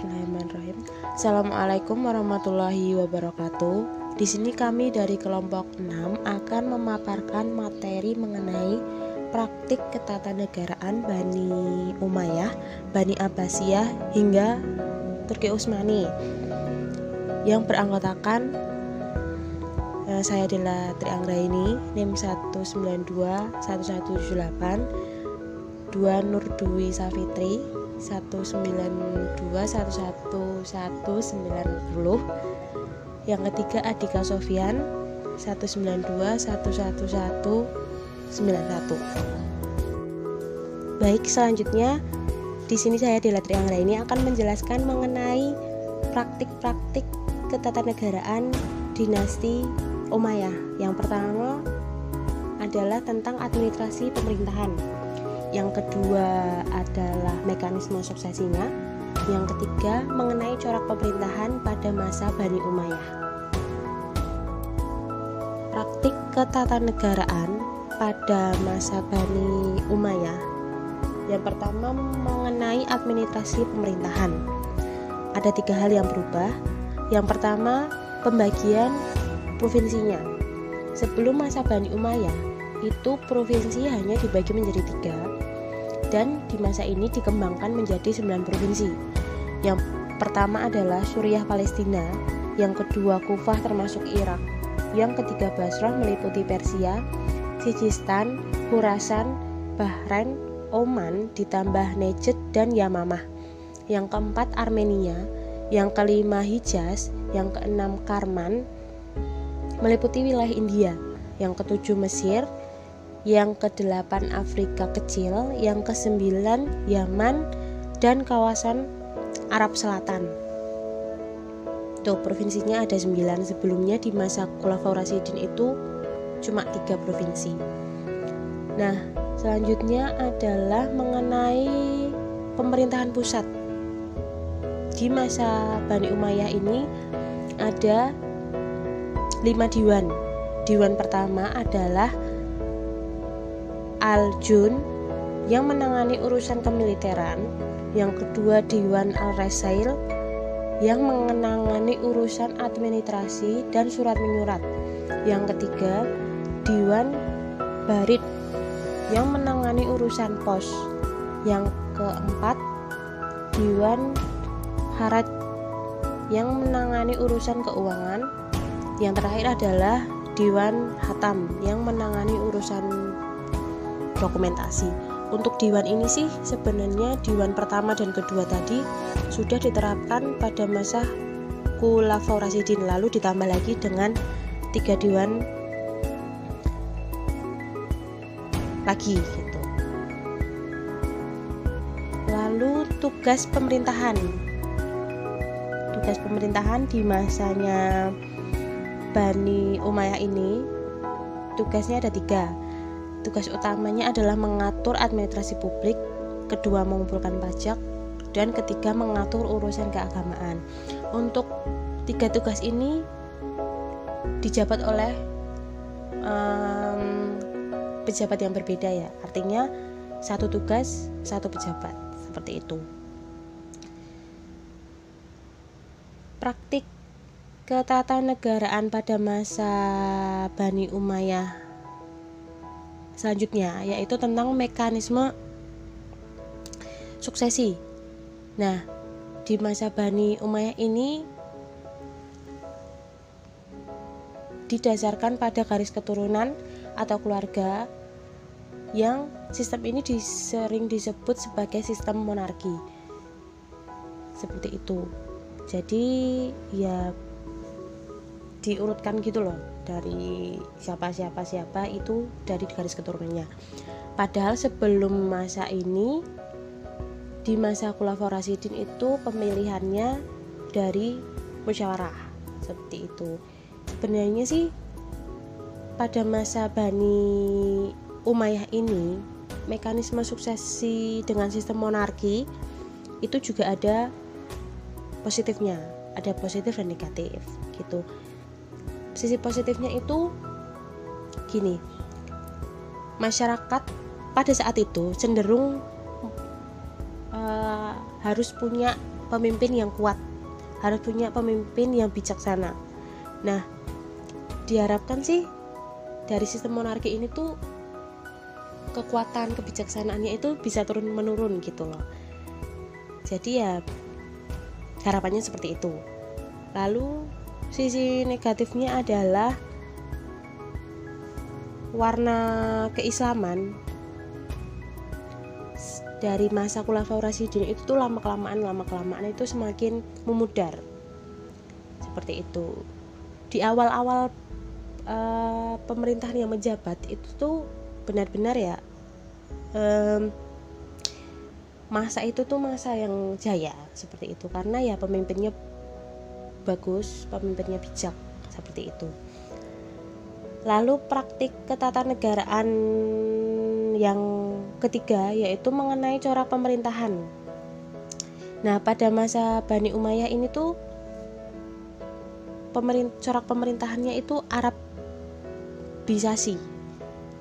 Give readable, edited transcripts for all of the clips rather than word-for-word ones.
Bismillahirrahmanirrahim. Assalamualaikum warahmatullahi wabarakatuh. Di sini kami dari kelompok 6 akan memaparkan materi mengenai praktik ketatanegaraan Bani Umayyah, Bani Abbasiyah hingga Turki Utsmani yang beranggotakan saya adalah Tri Anggraini, NIM 1921178, 2 Nurdwi Safitri 1921190, yang ketiga Adika Sofyan 192111191. Baik, selanjutnya di sini saya Dela Tri Anggraini akan menjelaskan mengenai praktik-praktik ketatanegaraan dinasti Umayyah. Yang pertama adalah tentang administrasi pemerintahan. Yang kedua adalah mekanisme suksesinya. Yang ketiga mengenai corak pemerintahan pada masa Bani Umayyah. Praktik ketatanegaraan pada masa Bani Umayyah. Yang pertama mengenai administrasi pemerintahan. Ada 3 hal yang berubah. Yang pertama, pembagian provinsinya. Sebelum masa Bani Umayyah itu provinsi hanya dibagi menjadi 3, dan di masa ini dikembangkan menjadi 9 provinsi. Yang pertama adalah Suriah Palestina, yang kedua Kufah termasuk Irak, yang ketiga Basrah meliputi Persia, Sijistan, Khurasan, Bahrain, Oman ditambah Najd dan Yamamah. Yang keempat Armenia, yang kelima Hijaz, yang keenam Karman meliputi wilayah India, yang ketujuh Mesir, yang kedelapan Afrika Kecil, yang kesembilan Yaman dan kawasan Arab Selatan. Tuh, provinsinya ada 9. Sebelumnya di masa Khulafaur Rasyidin itu cuma 3 provinsi. Nah, selanjutnya adalah mengenai pemerintahan pusat. Di masa Bani Umayyah ini ada 5 diwan. Diwan pertama adalah Al-Jun yang menangani urusan kemiliteran. Yang kedua Diwan Al-Rasail yang menangani urusan administrasi dan surat menyurat. Yang ketiga Diwan Barid yang menangani urusan pos. Yang keempat Diwan Haraj yang menangani urusan keuangan. Yang terakhir adalah Diwan Hatam yang menangani urusan dokumentasi. Untuk diwan ini sih sebenarnya diwan pertama dan kedua tadi sudah diterapkan pada masa Khulafaur Rasyidin, lalu ditambah lagi dengan 3 diwan lagi gitu. Lalu tugas pemerintahan. Tugas pemerintahan di masanya Bani Umayyah ini tugasnya ada 3. Tugas utamanya adalah mengatur administrasi publik, kedua mengumpulkan pajak, dan ketiga mengatur urusan keagamaan. Untuk 3 tugas ini dijabat oleh pejabat yang berbeda ya. Artinya 1 tugas 1 pejabat, seperti itu. Praktik ketatanegaraan pada masa Bani Umayyah selanjutnya yaitu tentang mekanisme suksesi. Nah, di masa Bani Umayyah ini didasarkan pada garis keturunan atau keluarga, yang sistem ini sering disebut sebagai sistem monarki. Seperti itu. Jadi ya diurutkan gitu loh, dari siapa itu dari garis keturunannya. Padahal sebelum masa ini, di masa Khulafaur Rasyidin itu pemilihannya dari musyawarah, seperti itu. Sebenarnya sih pada masa Bani Umayyah ini mekanisme suksesi dengan sistem monarki itu juga ada positifnya, ada positif dan negatif gitu. Sisi positifnya itu gini, masyarakat pada saat itu cenderung harus punya pemimpin yang kuat, harus punya pemimpin yang bijaksana. Nah, diharapkan sih dari sistem monarki ini tuh kekuatan kebijaksanaannya itu bisa turun menurun gitu loh. Jadi ya harapannya seperti itu. Lalu sisi negatifnya adalah warna keislaman dari masa Khulafaur Rasyidin itu tuh lama kelamaan itu semakin memudar. Seperti itu. Di awal-awal pemerintahan yang menjabat itu tuh benar-benar ya masa itu tuh masa yang jaya seperti itu, karena ya pemimpinnya bagus, pemimpinnya bijak seperti itu. Lalu praktik ketatanegaraan yang ketiga yaitu mengenai corak pemerintahan. Nah, pada masa Bani Umayyah ini tuh corak pemerintahannya itu Arabisasi.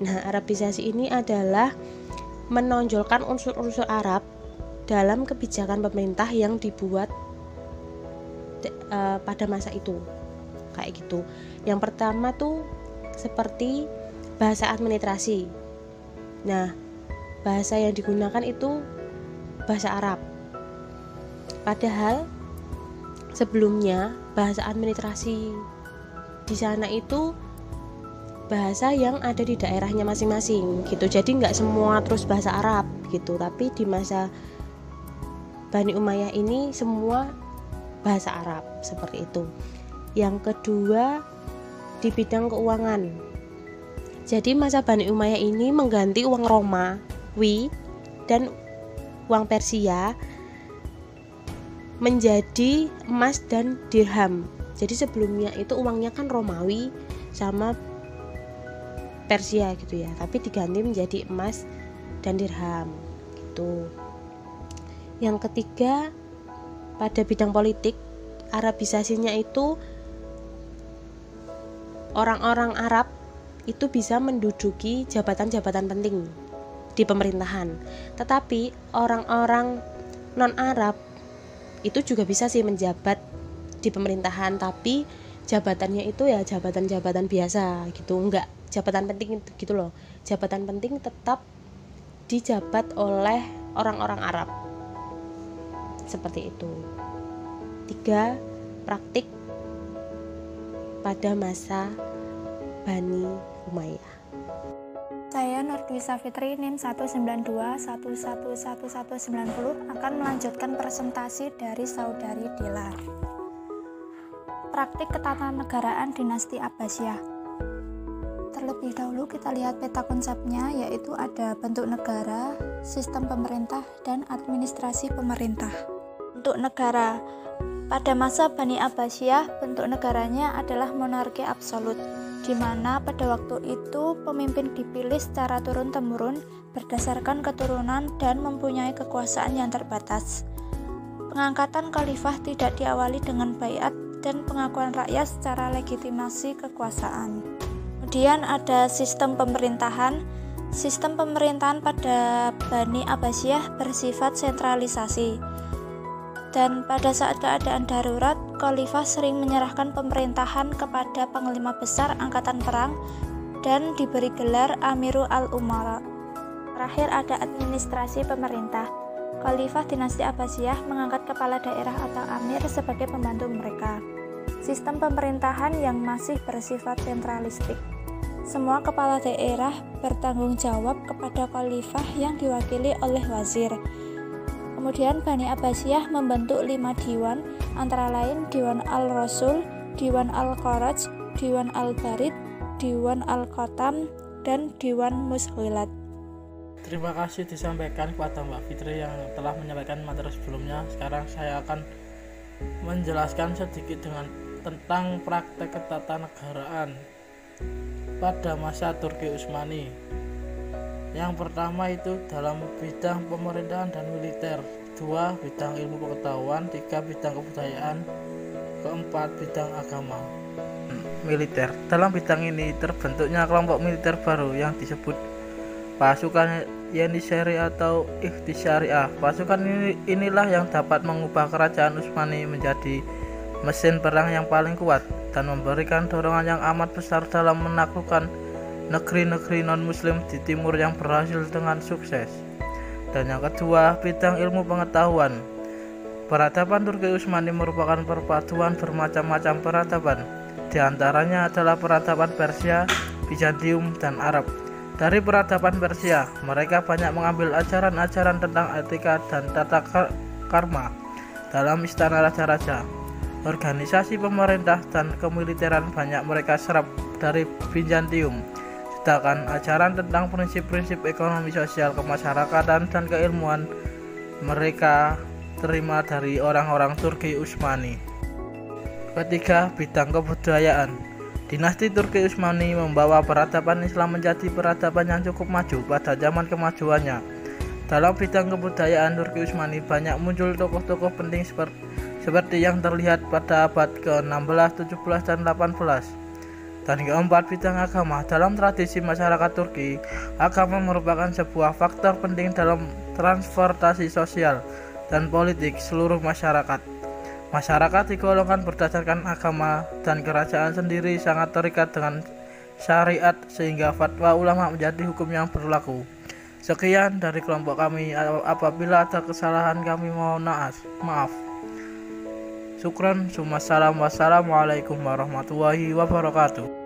Nah, Arabisasi ini adalah menonjolkan unsur-unsur Arab dalam kebijakan pemerintah yang dibuat pada masa itu. Kayak gitu. Yang pertama tuh seperti bahasa administrasi. Nah, bahasa yang digunakan itu bahasa Arab. Padahal sebelumnya bahasa administrasi di sana itu bahasa yang ada di daerahnya masing-masing gitu. Jadi nggak semua terus bahasa Arab gitu. Tapi di masa Bani Umayyah ini semua bahasa Arab seperti itu. Yang kedua di bidang keuangan. Jadi masa Bani Umayyah ini mengganti uang Romawi dan uang Persia menjadi emas dan dirham. Jadi sebelumnya itu uangnya kan Romawi sama Persia gitu ya, tapi diganti menjadi emas dan dirham gitu. Yang ketiga pada bidang politik, Arabisasinya itu orang-orang Arab itu bisa menduduki jabatan-jabatan penting di pemerintahan. Tetapi orang-orang non-Arab itu juga bisa sih menjabat di pemerintahan, tapi jabatannya itu ya jabatan-jabatan biasa gitu, enggak jabatan penting gitu loh. Jabatan penting tetap dijabat oleh orang-orang Arab. Seperti itu. 3. Praktik pada masa Bani Umayyah. Saya Nurdwi Safitri NIM 192111190 akan melanjutkan presentasi dari Saudari Dilar. Praktik ketatanegaraan dinasti Abbasiyah. Terlebih dahulu kita lihat peta konsepnya, yaitu ada bentuk negara, sistem pemerintah, dan administrasi pemerintah. Bentuk negara. Pada masa Bani Abbasiyah, bentuk negaranya adalah monarki absolut, di mana pada waktu itu pemimpin dipilih secara turun-temurun berdasarkan keturunan dan mempunyai kekuasaan yang terbatas. Pengangkatan khalifah tidak diawali dengan baiat dan pengakuan rakyat secara legitimasi kekuasaan. Kemudian ada sistem pemerintahan. Sistem pemerintahan pada Bani Abbasiyah bersifat sentralisasi. Dan pada saat keadaan darurat, khalifah sering menyerahkan pemerintahan kepada panglima besar angkatan perang dan diberi gelar Amirul al-Umara. Terakhir ada administrasi pemerintah. Khalifah dinasti Abbasiyah mengangkat kepala daerah atau amir sebagai pembantu mereka. Sistem pemerintahan yang masih bersifat sentralistik. Semua kepala daerah bertanggung jawab kepada khalifah yang diwakili oleh wazir. Kemudian Bani Abbasiyah membentuk 5 diwan, antara lain Diwan al-Rasul, Diwan al-Kharaj, Diwan al-Barid, Diwan al-Qatam, dan Diwan Musghilat. Terima kasih disampaikan kepada Mbak Fitri yang telah menyampaikan materi sebelumnya. Sekarang saya akan menjelaskan sedikit tentang praktek ketatanegaraan pada masa Turki Utsmani. Yang pertama itu dalam bidang pemerintahan dan militer, 2 bidang ilmu pengetahuan, 3 bidang kebudayaan, 4 bidang agama. Militer. Dalam bidang ini terbentuknya kelompok militer baru yang disebut pasukan Yeniseri atau Ikhtisyariah. Pasukan inilah yang dapat mengubah kerajaan Utsmani menjadi mesin perang yang paling kuat dan memberikan dorongan yang amat besar dalam menaklukkan negeri-negeri non-muslim di timur yang berhasil dengan sukses. Dan yang kedua, bidang ilmu pengetahuan. Peradaban Turki Utsmani merupakan perpaduan bermacam-macam peradaban. Di antaranya adalah peradaban Persia, Bizantium, dan Arab. Dari peradaban Persia, mereka banyak mengambil ajaran-ajaran tentang etika dan tata karma dalam istana raja-raja. Organisasi pemerintah dan kemiliteran banyak mereka serap dari Bizantium, sedangkan ajaran tentang prinsip-prinsip ekonomi sosial kemasyarakatan dan keilmuan mereka terima dari orang-orang Turki Utsmani. Ketiga, bidang kebudayaan. Dinasti Turki Utsmani membawa peradaban Islam menjadi peradaban yang cukup maju pada zaman kemajuannya. Dalam bidang kebudayaan Turki Utsmani banyak muncul tokoh-tokoh penting seperti yang terlihat pada abad ke-16, 17, dan 18. Dan keempat, bidang agama. Dalam tradisi masyarakat Turki, agama merupakan sebuah faktor penting dalam transportasi sosial dan politik seluruh masyarakat. Masyarakat digolongkan berdasarkan agama dan kerajaan sendiri sangat terikat dengan syariat sehingga fatwa ulama menjadi hukum yang berlaku. Sekian dari kelompok kami. Apabila ada kesalahan kami mohon maaf. Syukran, wassalamualaikum warahmatullahi wabarakatuh.